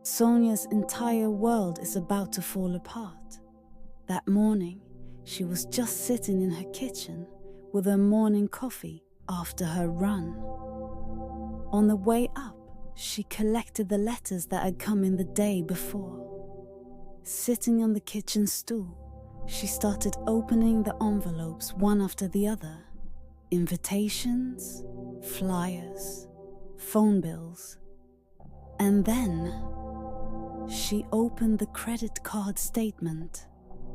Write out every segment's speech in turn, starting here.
Sonia's entire world is about to fall apart. That morning, she was just sitting in her kitchen with her morning coffee after her run. On the way up, she collected the letters that had come in the day before. Sitting on the kitchen stool, she started opening the envelopes one after the other. Invitations, flyers, phone bills. And then she opened the credit card statement.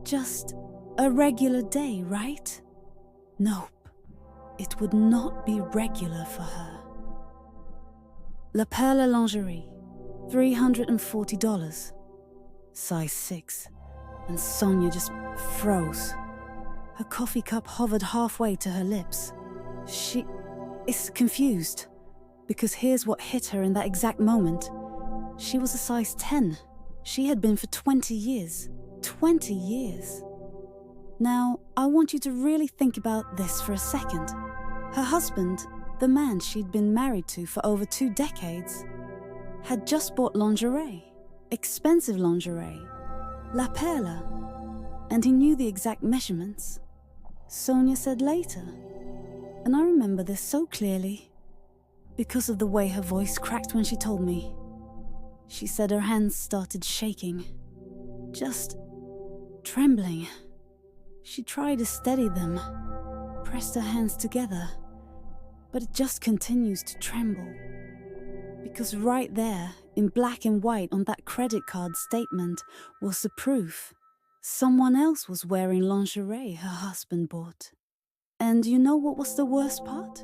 Just a regular day, right? Nope, it would not be regular for her. La Perla Lingerie, $340, size 6, and Sonja just froze. Her coffee cup hovered halfway to her lips. She is confused, because here's what hit her in that exact moment. She was a size 10. She had been for 20 years. 20 years. Now, I want you to really think about this for a second. Her husband, the man she'd been married to for over 2 decades, had just bought lingerie. Expensive lingerie. La Perla. And he knew the exact measurements. Sonja said later. And I remember this so clearly, because of the way her voice cracked when she told me. She said her hands started shaking. Just trembling. She tried to steady them, pressed her hands together, but it just continues to tremble. Because right there, in black and white on that credit card statement, was the proof. Someone else was wearing lingerie her husband bought. And you know what was the worst part?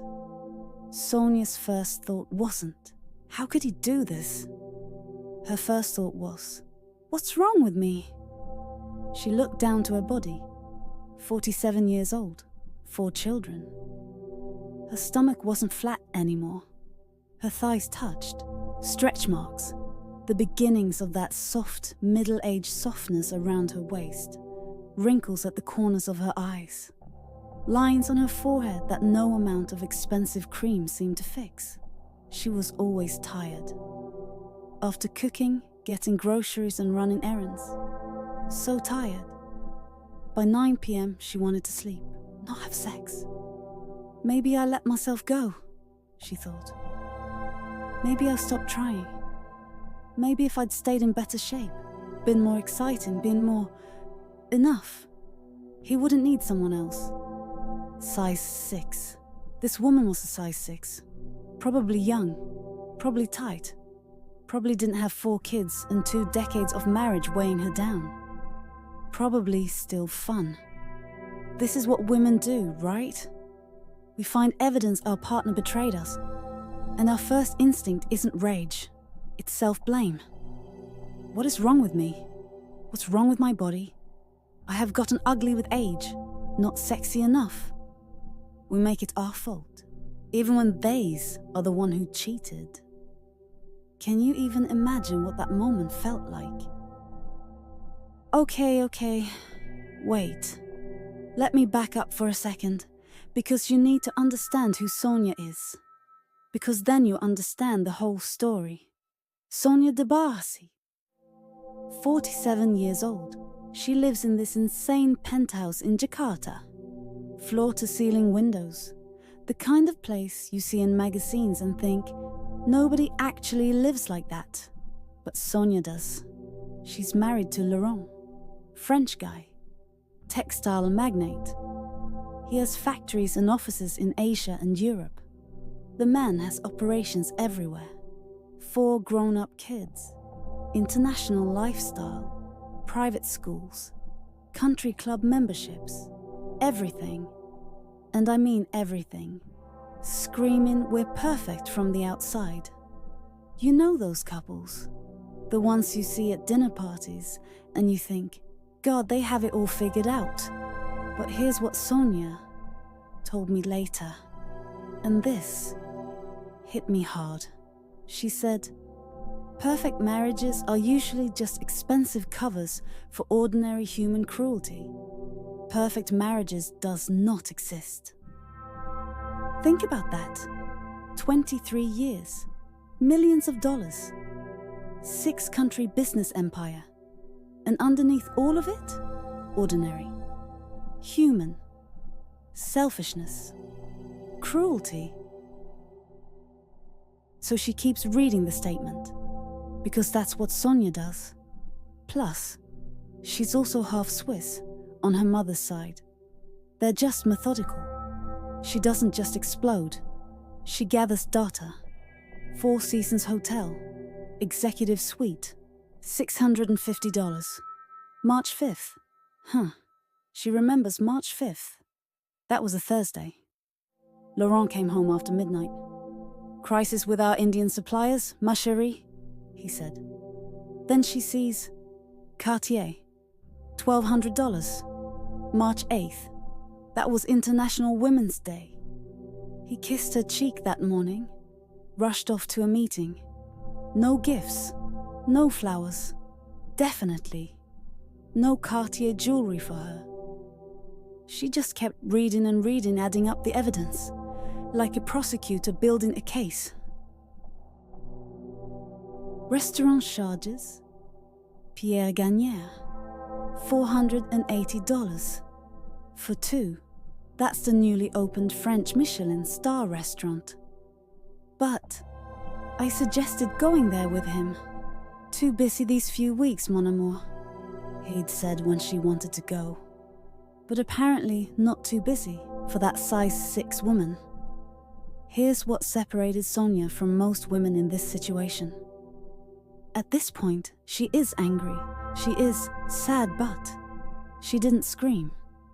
Sonia's first thought wasn't, how could he do this? Her first thought was, what's wrong with me? She looked down to her body. 47 years old, 4 children. Her stomach wasn't flat anymore. Her thighs touched, stretch marks, the beginnings of that soft, middle-aged softness around her waist, wrinkles at the corners of her eyes, lines on her forehead that no amount of expensive cream seemed to fix. She was always tired. After cooking, getting groceries and running errands. So tired. By 9 p.m, she wanted to sleep, not have sex. Maybe I let myself go, she thought. Maybe I'll stop trying. Maybe if I'd stayed in better shape, been more exciting, been more enough, he wouldn't need someone else. Size 6. This woman was a size 6. Probably young, probably tight, probably didn't have 4 kids and 2 decades of marriage weighing her down. Probably still fun. This is what women do, right? We find evidence our partner betrayed us, and our first instinct isn't rage, it's self-blame. What is wrong with me? What's wrong with my body? I have gotten ugly with age, not sexy enough. We make it our fault, even when theys are the one who cheated. Can you even imagine what that moment felt like? Okay, wait. Let me back up for a second, because you need to understand who Sonja is. Because then you understand the whole story. Sonia de Barsy. 47 years old, she lives in this insane penthouse in Jakarta. Floor-to-ceiling windows, the kind of place you see in magazines and think, nobody actually lives like that. But Sonja does. She's married to Laurent. French guy, textile magnate. He has factories and offices in Asia and Europe. The man has operations everywhere. 4 grown-up kids, international lifestyle, private schools, country club memberships, everything. And I mean everything. Screaming, we're perfect from the outside. You know those couples, the ones you see at dinner parties, and you think, God, they have it all figured out. But here's what Sonja told me later. And this hit me hard. She said, perfect marriages are usually just expensive covers for ordinary human cruelty. Perfect marriages does not exist. Think about that. 23 years. Millions of dollars. 6-country business empire. And underneath all of it, ordinary. Human. Selfishness. Cruelty. So she keeps reading the statement, because that's what Sonja does. Plus, she's also half Swiss, on her mother's side. They're just methodical. She doesn't just explode. She gathers data. 4 Seasons Hotel, executive suite, $650. March 5th. She remembers March 5th. That was a Thursday. Laurent came home after midnight. Crisis with our Indian suppliers, ma chérie, he said. Then she sees Cartier, $1,200, March 8th. That was International Women's Day. He kissed her cheek that morning, rushed off to a meeting. No gifts, no flowers, definitely no Cartier jewelry for her. She just kept reading and reading, adding up the evidence, like a prosecutor building a case. Restaurant charges, Pierre Gagnère, $480. For 2, that's the newly opened French Michelin star restaurant. But I suggested going there with him. Too busy these few weeks, mon amour, he'd said when she wanted to go. But apparently not too busy for that size 6 woman. Here's what separated Sonja from most women in this situation. At this point, she is angry. She is sad, but she didn't scream.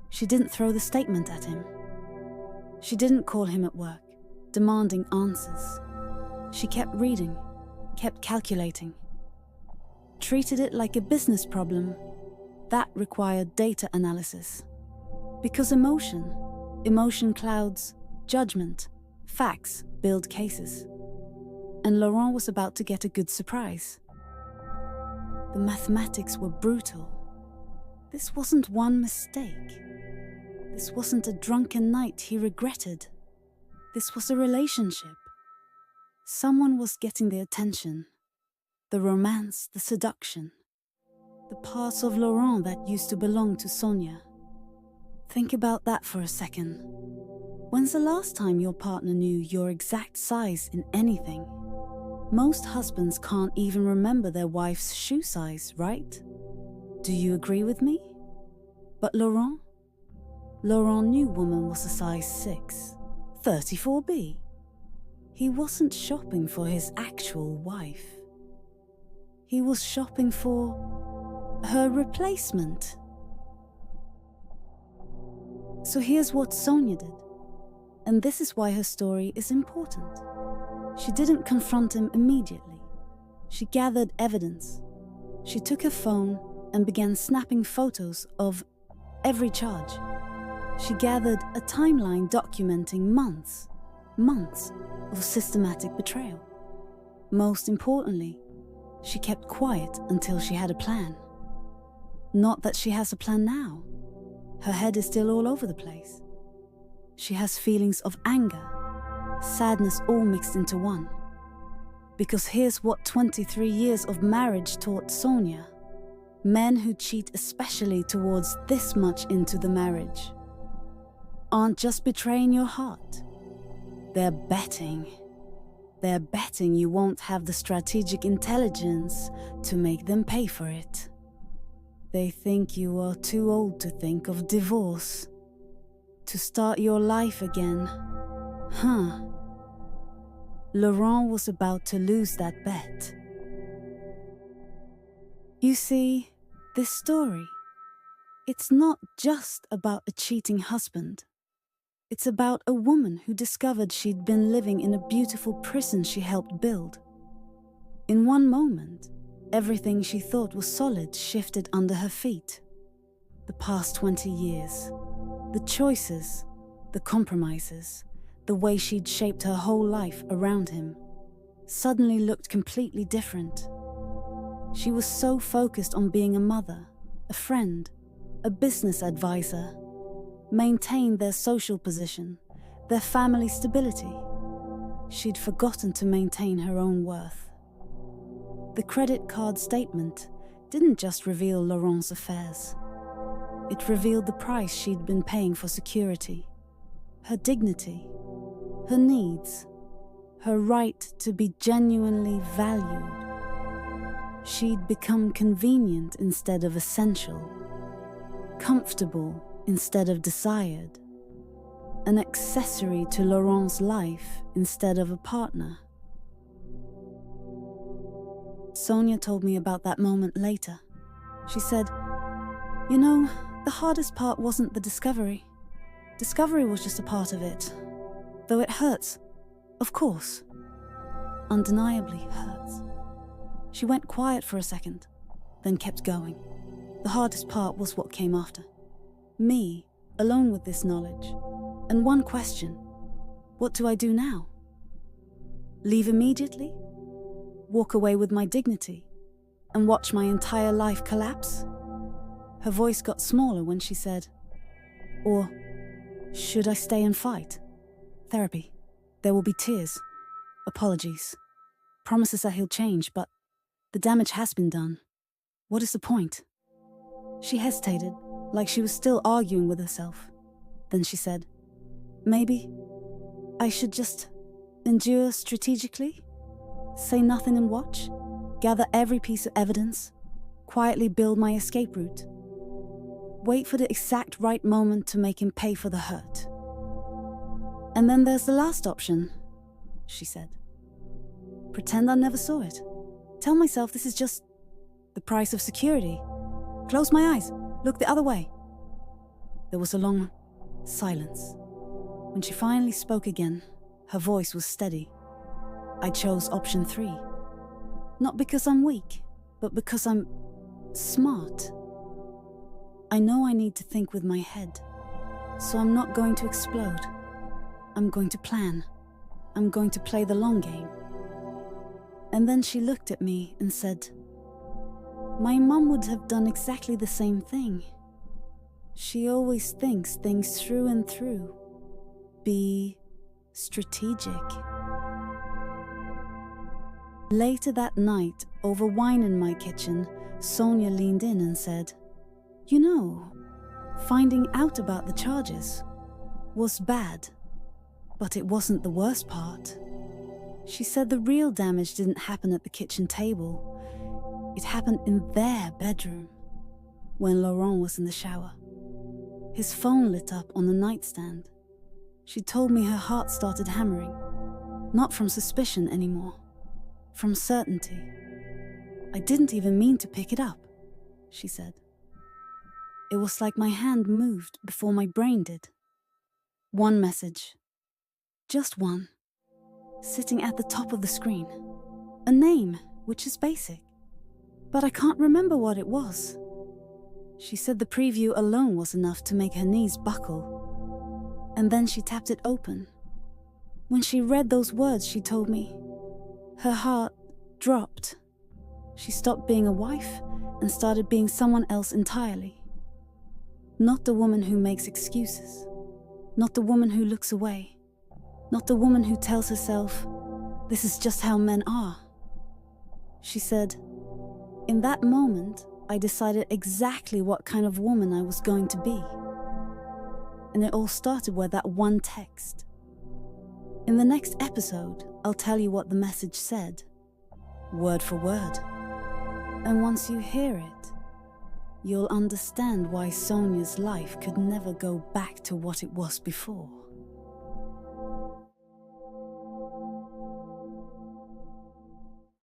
She didn't throw the statement at him. She didn't call him at work, demanding answers. She kept reading, kept calculating. Treated it like a business problem. That required data analysis. Because emotion clouds judgment, facts build cases. And Laurent was about to get a good surprise. The mathematics were brutal. This wasn't one mistake. This wasn't a drunken night he regretted. This was a relationship. Someone was getting the attention, the romance, the seduction, the parts of Laurent that used to belong to Sonja. Think about that for a second. When's the last time your partner knew your exact size in anything? Most husbands can't even remember their wife's shoe size, right? Do you agree with me? But Laurent knew woman was a size 6, 34B. He wasn't shopping for his actual wife. He was shopping for her replacement. So here's what Sonja did. And this is why her story is important. She didn't confront him immediately. She gathered evidence. She took her phone and began snapping photos of every charge. She gathered a timeline documenting months of systematic betrayal. Most importantly, she kept quiet until she had a plan. Not that she has a plan now. Her head is still all over the place. She has feelings of anger, sadness all mixed into one. Because here's what 23 years of marriage taught Sonja. Men who cheat, especially towards this much into the marriage, aren't just betraying your heart. They're betting. They're betting you won't have the strategic intelligence to make them pay for it. They think you are too old to think of divorce, to start your life again. Laurent was about to lose that bet. You see, this story, it's not just about a cheating husband. It's about a woman who discovered she'd been living in a beautiful prison she helped build. In one moment, everything she thought was solid shifted under her feet. The past 20 years, the choices, the compromises, the way she'd shaped her whole life around him, suddenly looked completely different. She was so focused on being a mother, a friend, a business advisor, maintain their social position, their family stability. She'd forgotten to maintain her own worth. the credit card statement didn't just reveal Laurent's affairs. It revealed the price she'd been paying for security, her dignity, her needs, her right to be genuinely valued. She'd become convenient instead of essential, comfortable instead of desired, an accessory to Laurent's life instead of a partner. Sonja told me about that moment later. She said, "You know, the hardest part wasn't the discovery. Discovery was just a part of it. Though it hurts, of course. Undeniably hurts." She went quiet for a second, then kept going. The hardest part was what came after. Me, alone with this knowledge. And one question: what do I do now? Leave immediately? Walk away with my dignity? And watch my entire life collapse? Her voice got smaller when she said, "Or should I stay and fight? Therapy. There will be tears. Apologies. Promises that he'll change, but the damage has been done. What is the point?" She hesitated, like she was still arguing with herself. Then she said, "Maybe I should just endure strategically? Say nothing and watch? Gather every piece of evidence? Quietly build my escape route? Wait for the exact right moment to make him pay for the hurt? And then there's the last option," she said. "Pretend I never saw it. Tell myself this is just the price of security. Close my eyes, look the other way." There was a long silence. When she finally spoke again, her voice was steady. "I chose option 3. Not because I'm weak, but because I'm smart. I know I need to think with my head, so I'm not going to explode. I'm going to plan. I'm going to play the long game." And then she looked at me and said, "My mum would have done exactly the same thing. She always thinks things through and through. Be strategic." Later that night, over wine in my kitchen, Sonja leaned in and said, "You know, finding out about the charges was bad, but it wasn't the worst part." She said the real damage didn't happen at the kitchen table. It happened in their bedroom, when Laurent was in the shower. His phone lit up on the nightstand. She told me her heart started hammering, not from suspicion anymore, from certainty. "I didn't even mean to pick it up," she said. "It was like my hand moved before my brain did. One message, just one, sitting at the top of the screen. A name, which is basic. But I can't remember what it was." She said the preview alone was enough to make her knees buckle. And then she tapped it open. When she read those words she told me, her heart dropped. She stopped being a wife and started being someone else entirely. Not the woman who makes excuses. Not the woman who looks away. Not the woman who tells herself, "This is just how men are." She said, "In that moment, I decided exactly what kind of woman I was going to be." And it all started with that one text. In the next episode, I'll tell you what the message said, word for word. And once you hear it, you'll understand why Sonja's life could never go back to what it was before.